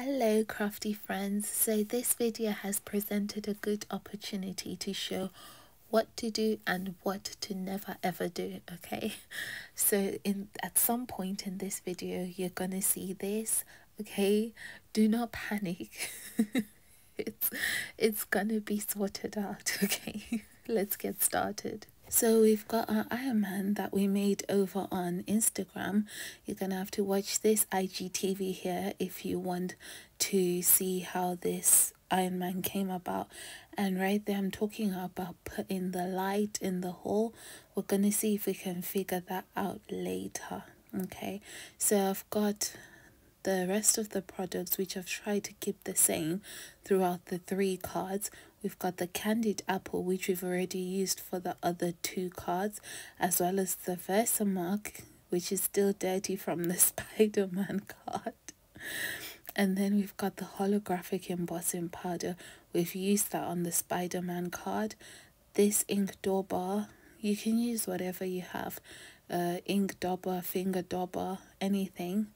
Hello crafty friends, so this video has presented a good opportunity to show what to do and what to never ever do. Okay, so at some point in this video you're gonna see this. Okay, do not panic. it's it's gonna be sorted out. Okay, let's get started. So we've got our Iron Man that we made over on Instagram. You're gonna have to watch this IGTV here if you want to see how this Iron Man came about. And right there I'm talking about putting the light in the hole. We're gonna see if we can figure that out later. Okay, so I've got the rest of the products which I've tried to keep the same throughout the 3 cards. We've got the candied apple, which we've already used for the other 2 cards, as well as the Versamark, which is still dirty from the Spider-Man card. And then we've got the holographic embossing powder. We've used that on the Spider-Man card. This ink dauber, you can use whatever you have. Ink dauber, finger dauber, anything.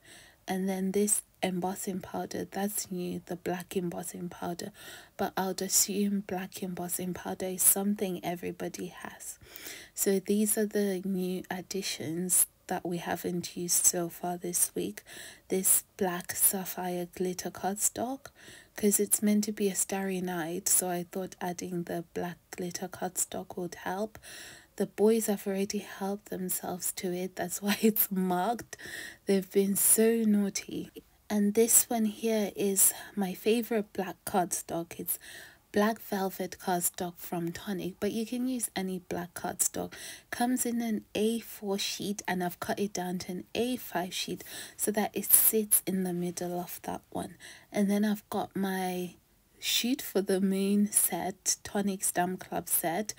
And then this embossing powder, that's new, the black embossing powder, but I would assume black embossing powder is something everybody has. So these are the new additions that we haven't used so far this week. This black sapphire glitter cardstock, because it's meant to be a starry night, so I thought adding the black glitter cardstock would help. The boys have already helped themselves to it, that's why it's marked. They've been so naughty. And this one here is my favorite black cardstock. It's black velvet cardstock from Tonic, but you can use any black cardstock. Comes in an A4 sheet, and I've cut it down to an A5 sheet so that it sits in the middle of that one. And then I've got my Shoot for the Moon set, Tonic Stamp Club set,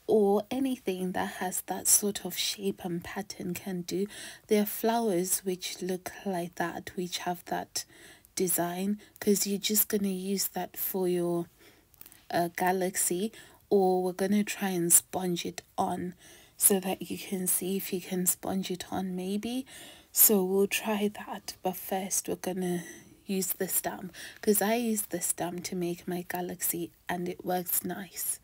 or anything that has that sort of shape and pattern can do. There are flowers which look like that, which have that design, because you're just going to use that for your galaxy, or we're going to try and sponge it on so that you can see if you can sponge it on maybe. So we'll try that, but first we're going to use the stamp, because I use the stamp to make my galaxy and it works nice.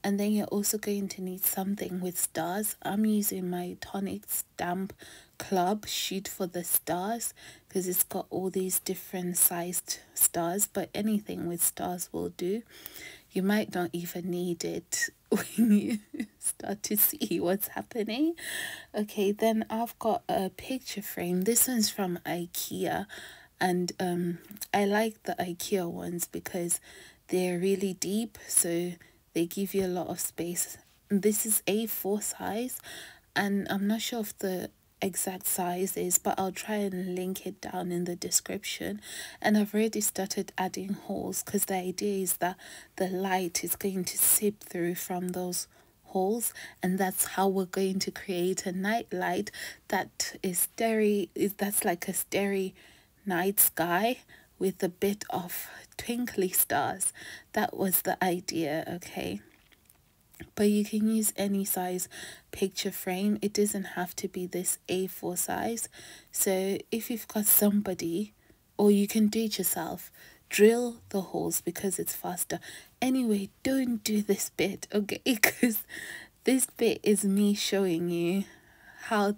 And then you're also going to need something with stars. I'm using my Tonic Stamp Club Shoot for the Stars, because it's got all these different sized stars, but anything with stars will do. You might not even need it when you start to see what's happening. Okay, then I've got a picture frame. This one's from IKEA, and I like the IKEA ones because they're really deep, so they give you a lot of space. This is A4 size, and I'm not sure if the exact size is, but I'll try and link it down in the description. And I've already started adding holes, because the idea is that the light is going to seep through from those holes, and that's how we're going to create a night light that is that's like a starry night sky with a bit of twinkly stars. That was the idea, okay? But you can use any size picture frame. It doesn't have to be this A4 size. So if you've got somebody, or you can do it yourself, drill the holes because it's faster. Anyway, don't do this bit, okay? Because this bit is me showing you how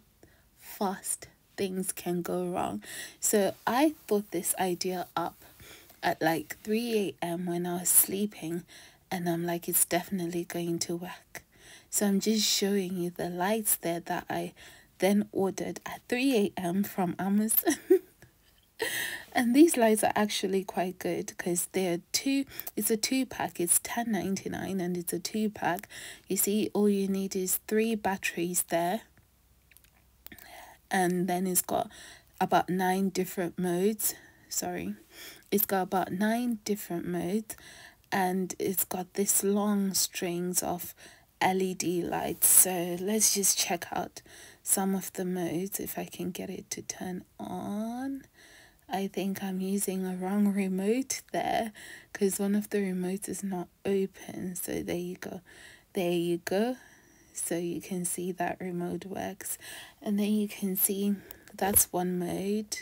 fast things can go wrong. So I thought this idea up at like 3 a.m. when I was sleeping, and I'm like, it's definitely going to work. So I'm just showing you the lights there that I then ordered at 3 a.m. from Amazon. And these lights are actually quite good, because it's a 2-pack. It's $10.99 and it's a 2-pack. You see, all you need is 3 batteries there, and then it's got about 9 different modes. It's got about 9 different modes, and it's got this long strings of LED lights. So let's just check out some of the modes if I can get it to turn on. I think I'm using a wrong remote there, because one of the remotes is not open. So there you go. So you can see that remote works, and then you can see that's one mode.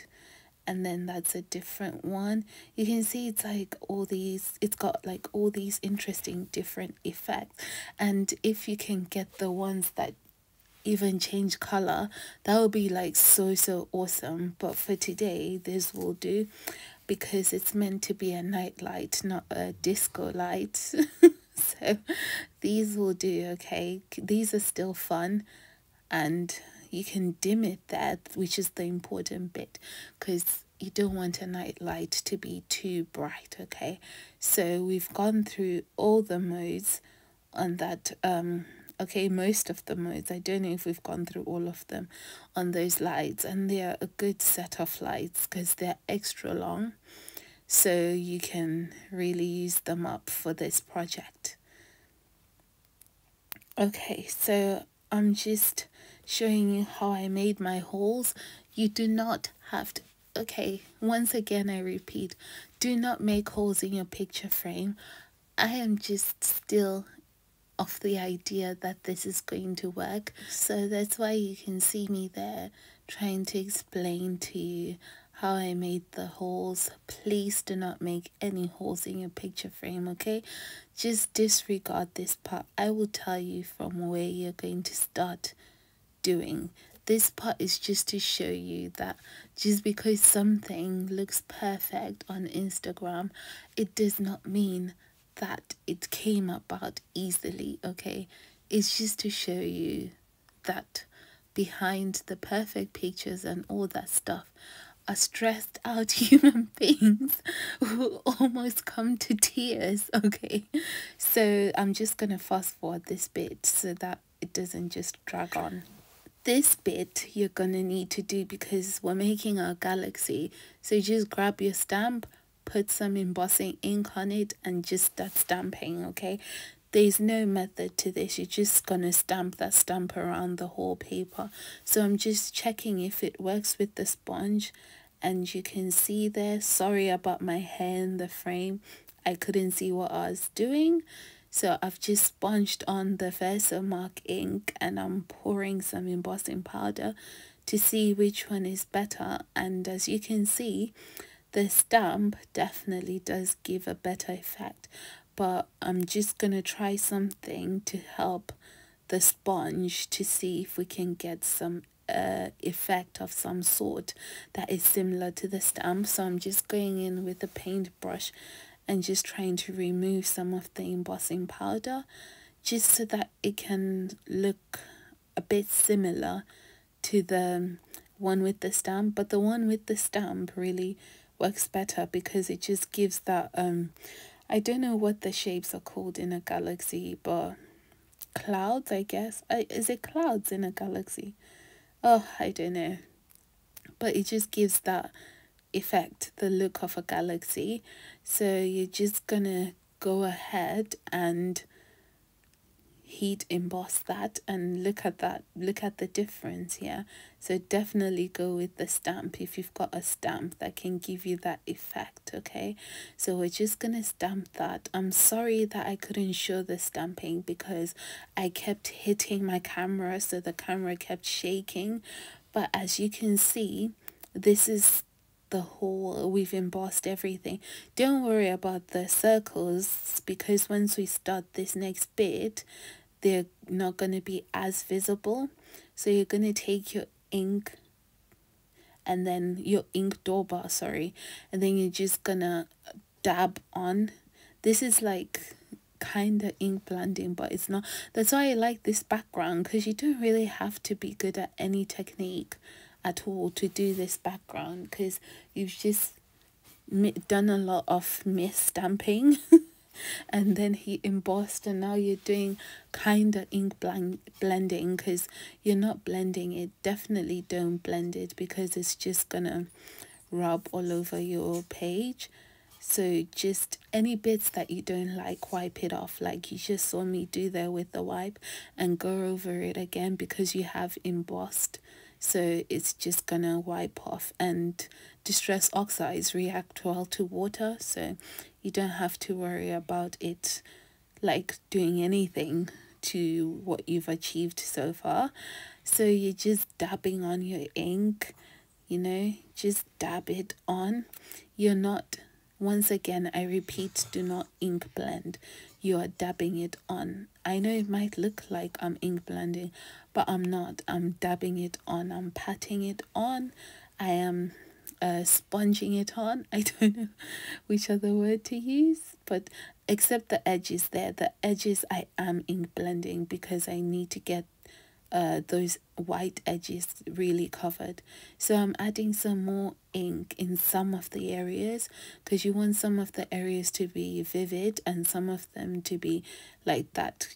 and then that's a different one. You can see it's like all these, it's got like all these interesting different effects. And if you can get the ones that even change color, that would be like so awesome. But for today, this will do, because it's meant to be a night light, not a disco light. So these will do. Okay, these are still fun, and you can dim it there, which is the important bit, because you don't want a night light to be too bright. Okay, so we've gone through all the modes on that. Okay, most of the modes. I don't know if we've gone through all of them on those lights, and they're a good set of lights because they're extra long, so you can really use them up for this project. Okay, so I'm just showing you how I made my holes. You do not have to, okay, once again I repeat, do not make holes in your picture frame. I am just still of the idea that this is going to work, so that's why you can see me there trying to explain to you how I made the holes. Please do not make any holes in your picture frame, okay? Just disregard this part. I will tell you from where you're going to start doing. This part is just to show you that just because something looks perfect on Instagram, it does not mean that it came about easily, okay? It's just to show you that behind the perfect pictures and all that stuff are stressed out human beings who almost come to tears, okay? So I'm just gonna fast forward this bit so that it doesn't just drag on. This bit you're gonna need to do because we're making our galaxy, so just grab your stamp, put some embossing ink on it, and just start stamping. Okay, there's no method to this, you're just gonna stamp that stamp around the whole paper. So I'm just checking if it works with the sponge, and you can see there, sorry about my hair in the frame, I couldn't see what I was doing. So I've just sponged on the Versamark ink and I'm pouring some embossing powder to see which one is better. And as you can see, the stamp definitely does give a better effect. But I'm just going to try something to help the sponge to see if we can get some effect of some sort that is similar to the stamp. So I'm just going in with a paintbrush and just trying to remove some of the embossing powder just so that it can look a bit similar to the one with the stamp. But the one with the stamp really works better because it just gives that I don't know what the shapes are called in a galaxy, but clouds, I guess. Is it clouds in a galaxy? Oh, I don't know, but it just gives that effect, the look of a galaxy. So you're just gonna go ahead and heat emboss that, and look at that, look at the difference here. So definitely go with the stamp if you've got a stamp that can give you that effect. Okay, so we're just gonna stamp that. I'm sorry that I couldn't show the stamping because I kept hitting my camera, so the camera kept shaking. But as you can see, this is the whole, we've embossed everything. Don't worry about the circles because once we start this next bit, they're not going to be as visible. So you're going to take your ink and then your ink dauber, sorry, and then you're just gonna dab on. This is like kind of ink blending, but it's not. That's why I like this background, because you don't really have to be good at any technique at all to do this background, because you've just done a lot of mis-stamping and then he embossed, and now you're doing kind of ink blending, because you're not blending it. Definitely don't blend it because it's just gonna rub all over your page. So just any bits that you don't like, wipe it off like you just saw me do there with the wipe, and go over it again because you have embossed. So it's just gonna wipe off, and distress oxides react well to water, so you don't have to worry about it like doing anything to what you've achieved so far. So you're just dabbing on your ink, just dab it on. You're not, once again, I repeat, do not ink blend. You are dabbing it on. I know it might look like I'm ink blending, but I'm not. I'm dabbing it on. I'm patting it on. I am sponging it on. I don't know which other word to use, but except the edges there. The edges I am ink blending because I need to get those white edges really covered. So I'm adding some more ink in some of the areas because you want some of the areas to be vivid and some of them to be like that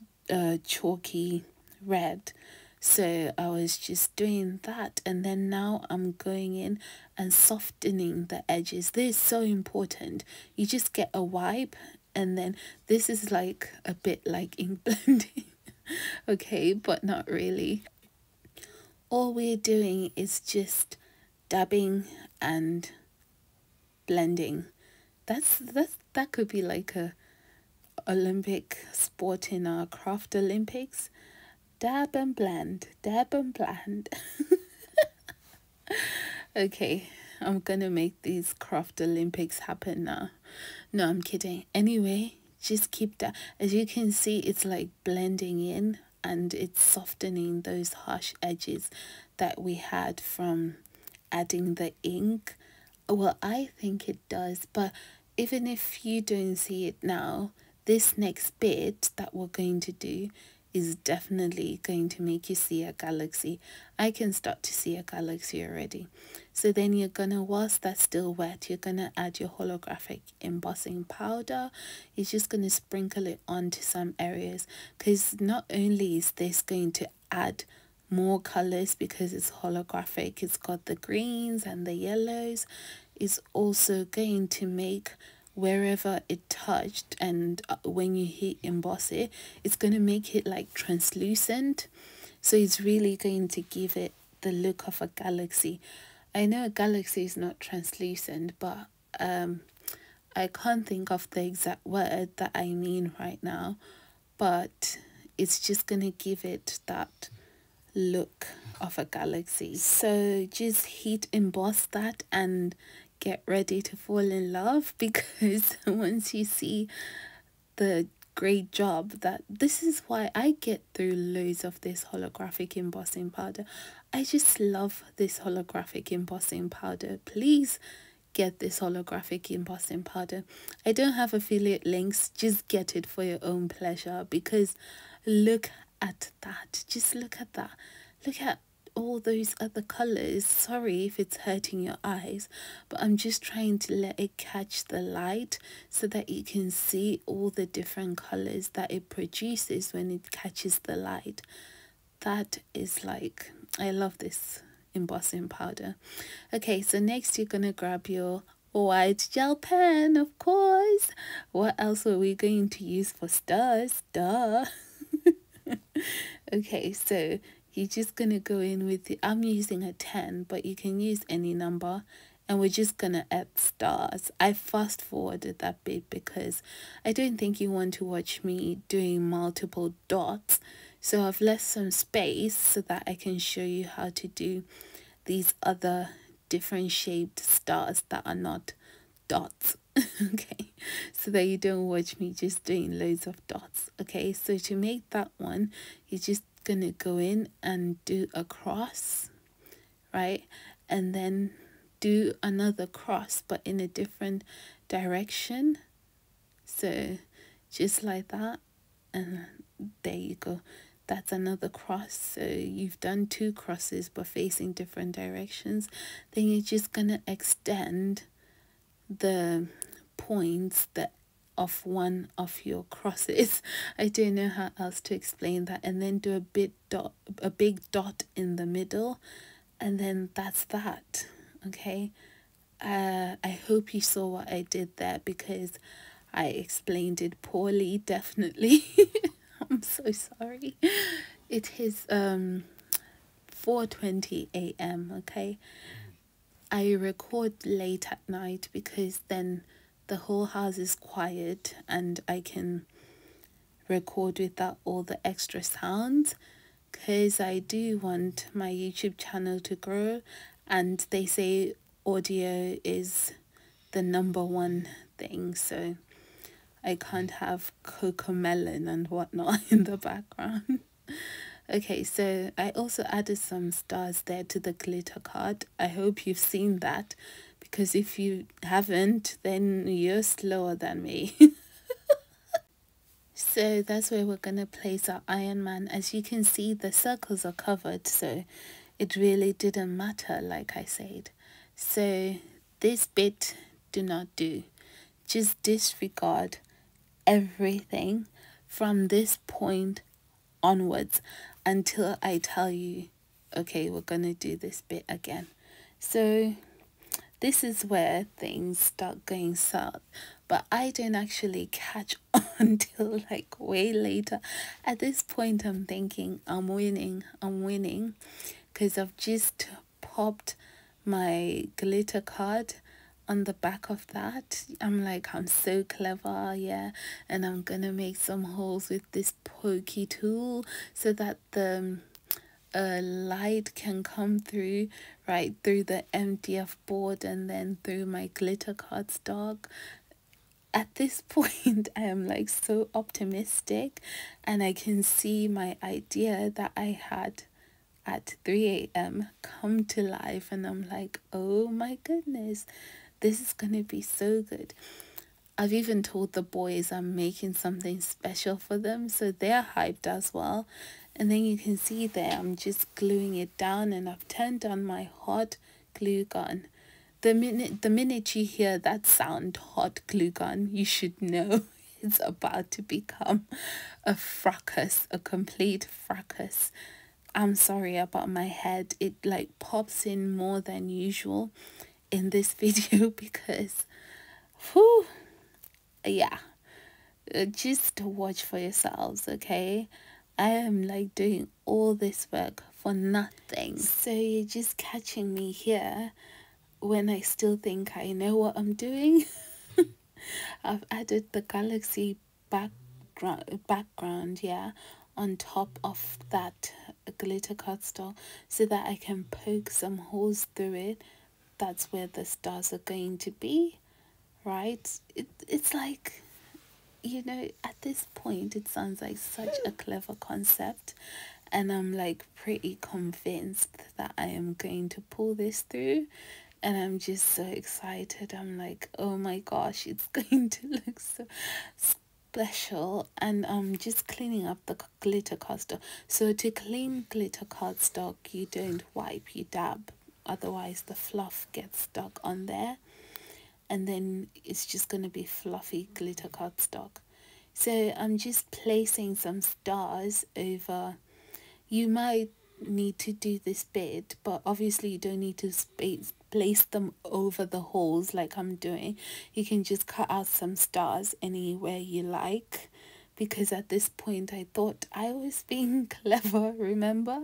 chalky red. So I was just doing that, and then now I'm going in and softening the edges. This is so important. You just get a wipe, and then this is like a bit like ink blending. Okay, but not really. All we're doing is just dabbing and blending. That could be like a Olympic sport in our craft Olympics. Dab and blend, dab and blend. Okay, I'm gonna make these craft Olympics happen now. No, I'm kidding. Anyway, just keep that. As you can see, it's like blending in and it's softening those harsh edges that we had from adding the ink. Well, I think it does, but even if you don't see it now, this next bit that we're going to do is definitely going to make you see a galaxy. I can start to see a galaxy already. So then you're gonna, whilst that's still wet, you're gonna add your holographic embossing powder. You're just gonna sprinkle it onto some areas, because not only is this going to add more colors because it's holographic, it's got the greens and the yellows, it's also going to make wherever it touched, and when you hit emboss it, it's going to make it like translucent. So it's really going to give it the look of a galaxy. I know a galaxy is not translucent, but I can't think of the exact word that I mean right now, but it's just going to give it that look of a galaxy. So just heat emboss that and get ready to fall in love, because once you see the great job that, this is why I get through loads of this holographic embossing powder. I just love this holographic embossing powder. Please get this holographic embossing powder. I don't have affiliate links, just get it for your own pleasure, because look at that. Just look at that. Look at all those other colors. Sorry if it's hurting your eyes, but I'm just trying to let it catch the light so that you can see all the different colors that it produces when it catches the light. That is like, I love this embossing powder. Okay, so next you're gonna grab your white gel pen, of course. What else are we going to use for stars? Duh. Okay, so you're just gonna go in with the, I'm using a 10, but you can use any number, and we're just gonna add stars. I fast forwarded that bit because I don't think you want to watch me doing multiple dots, so I've left some space so that I can show you how to do these other different shaped stars that are not dots. Okay, so that you don't watch me just doing loads of dots. Okay, so to make that one, you're just gonna go in and do a cross, right, and then do another cross but in a different direction. So just like that, and there you go, that's another cross. So you've done two crosses but facing different directions. Then you're just gonna extend the points that of one of your crosses. I don't know how else to explain that. And then do a big dot in the middle, and then that's that. Okay, I hope you saw what I did there, because I explained it poorly, definitely. I'm so sorry. It is 4:20 a.m. okay, I record late at night because then the whole house is quiet and I can record without all the extra sounds, because I do want my YouTube channel to grow and they say audio is the number one thing, so I can't have Cocomelon and whatnot in the background. Okay, so I also added some stars there to the glitter card. I hope you've seen that, because if you haven't, then you're slower than me. So that's where we're going to place our Iron Man. As you can see, the circles are covered, so it really didn't matter, like I said. So this bit, do not do. Just disregard everything from this point onwards until I tell you, okay, we're going to do this bit again. So this is where things start going south, but I don't actually catch on until like way later. At this point, I'm thinking I'm winning, because I've just popped my glitter card on the back of that. I'm like, I'm so clever, yeah, and I'm gonna make some holes with this pokey tool so that the light can come through right through the MDF board and then through my glitter cardstock. At this point, I am like so optimistic, and I can see my idea that I had at 3 a.m. come to life, and I'm like, oh my goodness, this is gonna be so good. I've even told the boys I'm making something special for them, so they're hyped as well. And then you can see there, I'm just gluing it down, and I've turned on my hot glue gun. The minute you hear that sound, hot glue gun, you should know it's about to become a fracas, a complete fracas. I'm sorry about my head. It like pops in more than usual in this video because, whew, yeah, just watch for yourselves, okay? I am like doing all this work for nothing. So you're just catching me here when I still think I know what I'm doing. I've added the galaxy background, yeah, on top of that glitter cardstock so that I can poke some holes through it. That's where the stars are going to be, right? It's like, you know, at this point it sounds like such a clever concept, and I'm like pretty convinced that I am going to pull this through, and I'm just so excited. I'm like, oh my gosh, it's going to look so special. And I'm just cleaning up the glitter cardstock. So to clean glitter cardstock, you don't wipe, you dab, otherwise the fluff gets stuck on there, and then it's just going to be fluffy glitter cardstock. So I'm just placing some stars over. You might need to do this bit, but obviously you don't need to place them over the holes like I'm doing. You can just cut out some stars anywhere you like, because at this point I thought I was being clever, remember?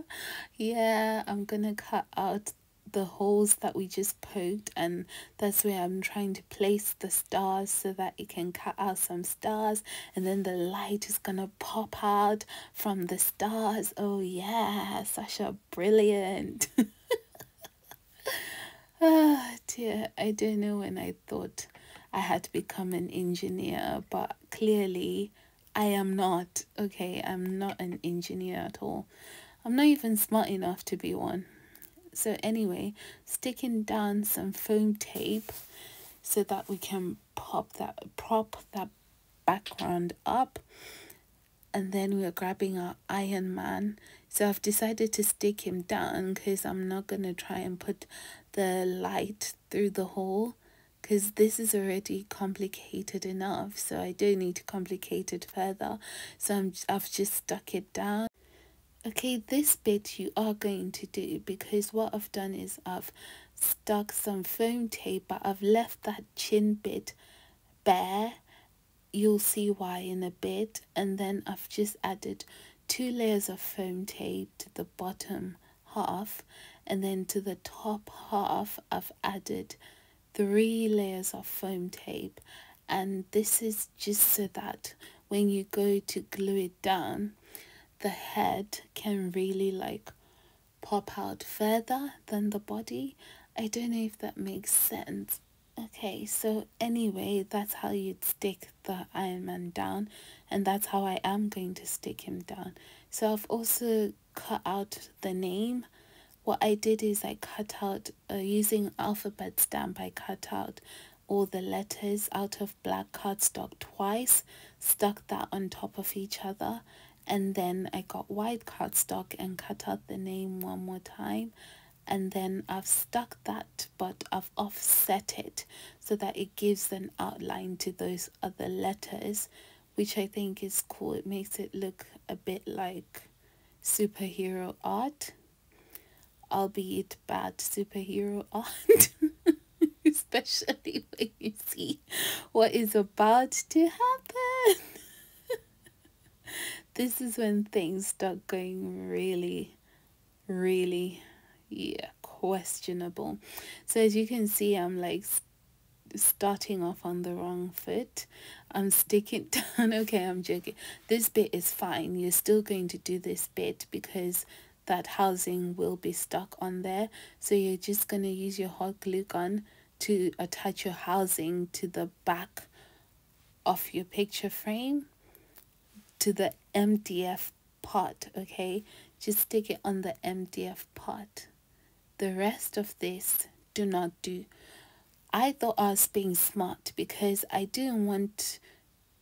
Yeah, I'm gonna cut out the holes that we just poked, and that's where I'm trying to place the stars so that it can cut out some stars, and then the light is gonna pop out from the stars. Oh yeah, Sasha, brilliant. Ah dear, I don't know when I thought I had to become an engineer, but clearly I am not. Okay, I'm not an engineer at all. I'm not even smart enough to be one. So anyway, sticking down some foam tape so that we can prop that background up, and then we're grabbing our Iron Man. So I've decided to stick him down because I'm not going to try and put the light through the hole, because this is already complicated enough, so I don't need to complicate it further. So I've just stuck it down. Okay, this bit you are going to do, because what I've done is I've stuck some foam tape, but I've left that chin bit bare. You'll see why in a bit. And then I've just added 2 layers of foam tape to the bottom half, and then to the top half I've added 3 layers of foam tape. And this is just so that when you go to glue it down, the head can really like pop out further than the body. I don't know if that makes sense. Okay, so anyway, that's how you'd stick the Iron Man down, and that's how I am going to stick him down. So I've also cut out the name. What I did is I cut out, using alphabet stamp, I cut out all the letters out of black cardstock twice, stuck that on top of each other, and then I got white cardstock and cut out the name one more time, and then I've stuck that, but I've offset it so that it gives an outline to those other letters, which I think is cool. It makes it look a bit like superhero art, albeit bad superhero art. Especially when you see what is about to happen. This is when things start going really, really, yeah, questionable. So as you can see, I'm like starting off on the wrong foot. I'm sticking down. Okay, I'm joking. This bit is fine. You're still going to do this bit because that housing will be stuck on there. So you're just going to use your hot glue gun to attach your housing to the back of your picture frame, to the MDF part. Okay, just stick it on the MDF part. The rest of this, do not do. I thought I was being smart because I didn't want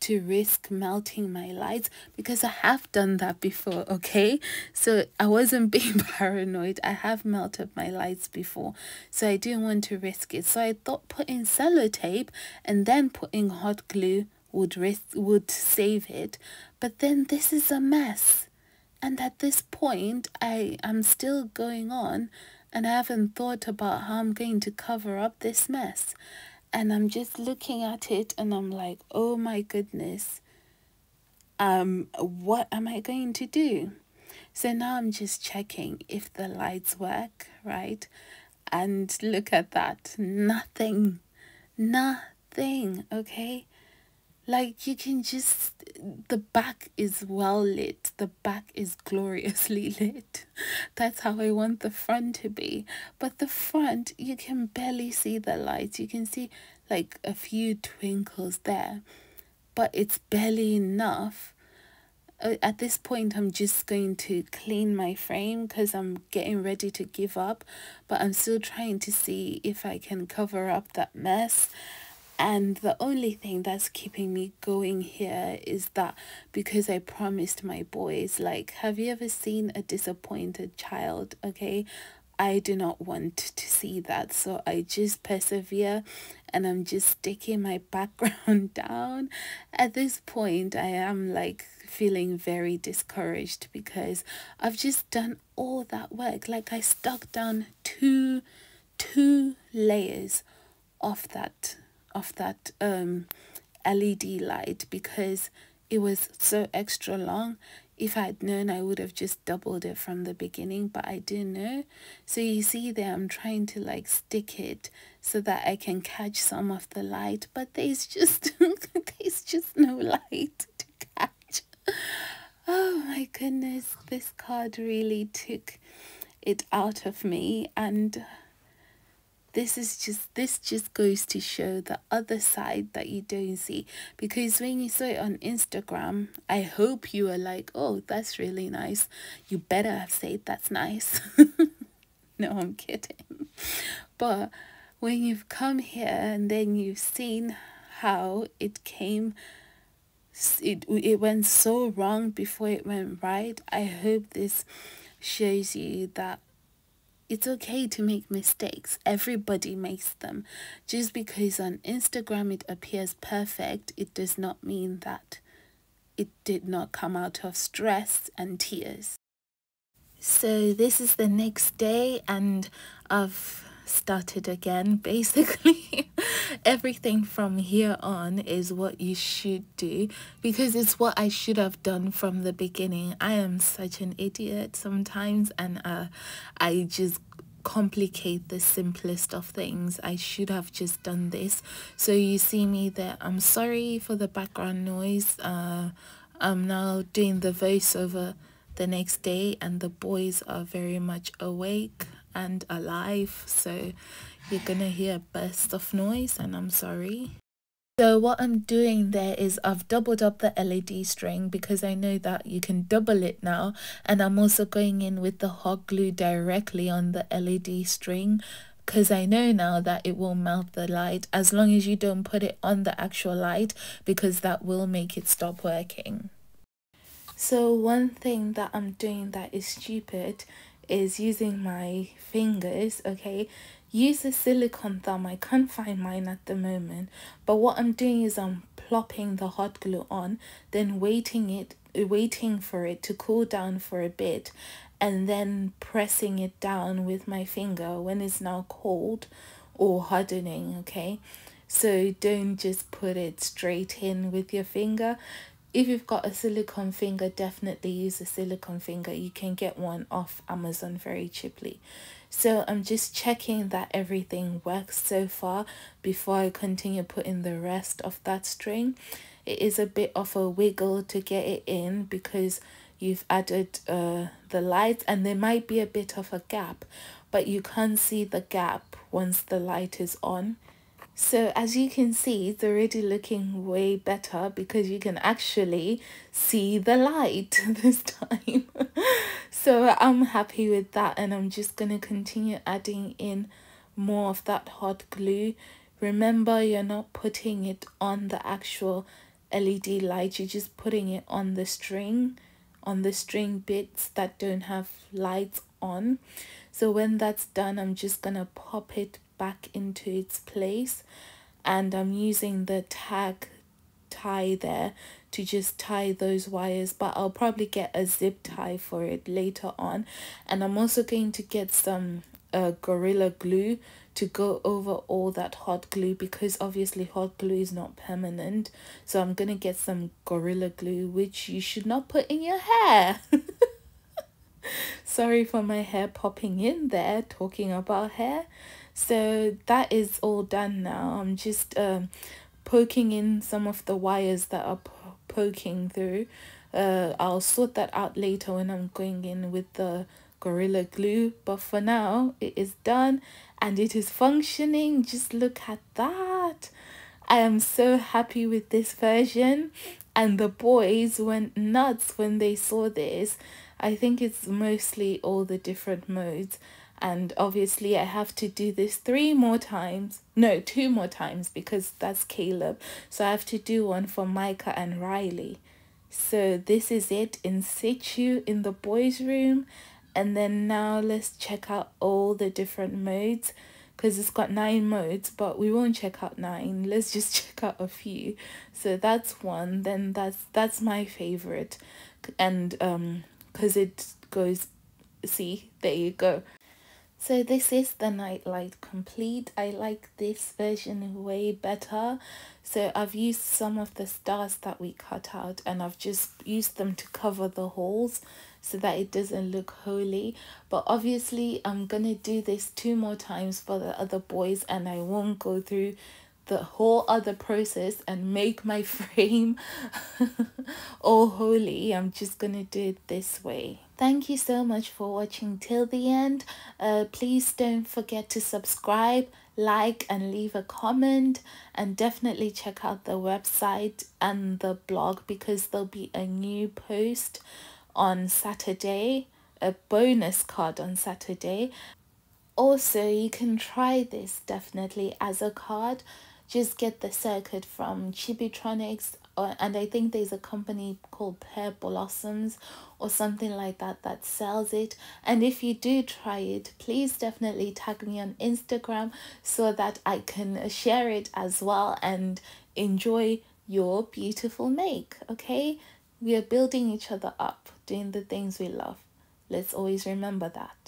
to risk melting my lights, because I have done that before, okay? So I wasn't being paranoid. I have melted my lights before, so I didn't want to risk it. So I thought putting sellotape and then putting hot glue would save it, but then this is a mess. And at this point, I am still going on, and I haven't thought about how I'm going to cover up this mess. And I'm just looking at it and I'm like, oh my goodness, what am I going to do? So now I'm just checking if the lights work, right? And look at that, nothing, okay? Like, you can just, the back is well lit. The back is gloriously lit. That's how I want the front to be. But the front, you can barely see the lights. You can see like a few twinkles there, but it's barely enough. At this point, I'm just going to clean my frame because I'm getting ready to give up. But I'm still trying to see if I can cover up that mess. And the only thing that's keeping me going here is that because I promised my boys, like, have you ever seen a disappointed child? Okay, I do not want to see that. So I just persevere and I'm just sticking my background down. At this point, I am like feeling very discouraged because I've just done all that work. Like, I stuck down two layers of that LED light because it was so extra long. If I had known, I would have just doubled it from the beginning, but I didn't know. So you see there, I'm trying to like stick it so that I can catch some of the light, but there's just there's just no light to catch. Oh my goodness, this card really took it out of me. And this just goes to show the other side that you don't see, because when you saw it on Instagram, I hope you were like, oh, that's really nice. You better have said that's nice. No, I'm kidding. But when you've come here and then you've seen how it came, it went so wrong before it went right. I hope this shows you that it's okay to make mistakes. Everybody makes them. Just because on Instagram it appears perfect, it does not mean that it did not come out of stress and tears. So this is the next day and I've started again. Basically everything from here on is what you should do because it's what I should have done from the beginning. I am such an idiot sometimes, and I just complicate the simplest of things. I should have just done this. So you see me there. I'm sorry for the background noise. I'm now doing the voiceover the next day, and the boys are very much awake and alive, so you're gonna hear a burst of noise, and I'm sorry. So what I'm doing there is I've doubled up the LED string because I know that you can double it now, and I'm also going in with the hot glue directly on the LED string because I know now that it will melt the light as long as you don't put it on the actual light, because that will make it stop working. So one thing that I'm doing that is stupid is using my fingers, okay? Use a silicone thumb. I can't find mine at the moment. But what I'm doing is I'm plopping the hot glue on, then waiting for it to cool down for a bit, and then pressing it down with my finger when it's now cold or hardening, okay? So don't just put it straight in with your finger. If you've got a silicone finger, definitely use a silicone finger. You can get one off Amazon very cheaply. So I'm just checking that everything works so far before I continue putting the rest of that string. It is a bit of a wiggle to get it in because you've added the lights, and there might be a bit of a gap, but you can't see the gap once the light is on. So as you can see, it's already looking way better because you can actually see the light this time. So I'm happy with that, and I'm just going to continue adding in more of that hot glue. Remember, you're not putting it on the actual LED light, you're just putting it on the string bits that don't have lights on. So when that's done, I'm just gonna pop it back into its place, and I'm using the tag tie there to just tie those wires, but I'll probably get a zip tie for it later on. And I'm also going to get some Gorilla Glue to go over all that hot glue, because obviously hot glue is not permanent. So I'm gonna get some Gorilla Glue, which you should not put in your hair. Sorry for my hair popping in there talking about hair. So that is all done now. I'm just poking in some of the wires that are poking through. I'll sort that out later when I'm going in with the Gorilla Glue, but for now it is done and it is functioning. Just look at that. I am so happy with this version, and the boys went nuts when they saw this. I think it's mostly all the different modes, and obviously I have to do this 2 more times, because that's Caleb, so I have to do one for Micah and Riley. So this is it in situ in the boys room. And then now let's check out all the different modes, because it's got 9 modes, but we won't check out 9. Let's just check out a few. So that's one. Then that's my favorite, and because it goes, see, there you go. So this is the Nightlight Complete. I like this version way better. So I've used some of the stars that we cut out, and I've just used them to cover the holes so that it doesn't look holy. But obviously I'm gonna do this 2 more times for the other boys, and I won't go through the whole other process and make my frame all holy. I'm just gonna do it this way. Thank you so much for watching till the end. Please don't forget to subscribe, like, and leave a comment, and definitely check out the website and the blog, because there'll be a new post on Saturday, a bonus card on Saturday. Also, you can try this definitely as a card. Just get the circuit from Chibitronics, and I think there's a company called Pear Blossoms or something like that that sells it. And if you do try it, please definitely tag me on Instagram so that I can share it as well and enjoy your beautiful make. Okay, we are building each other up, doing the things we love. Let's always remember that.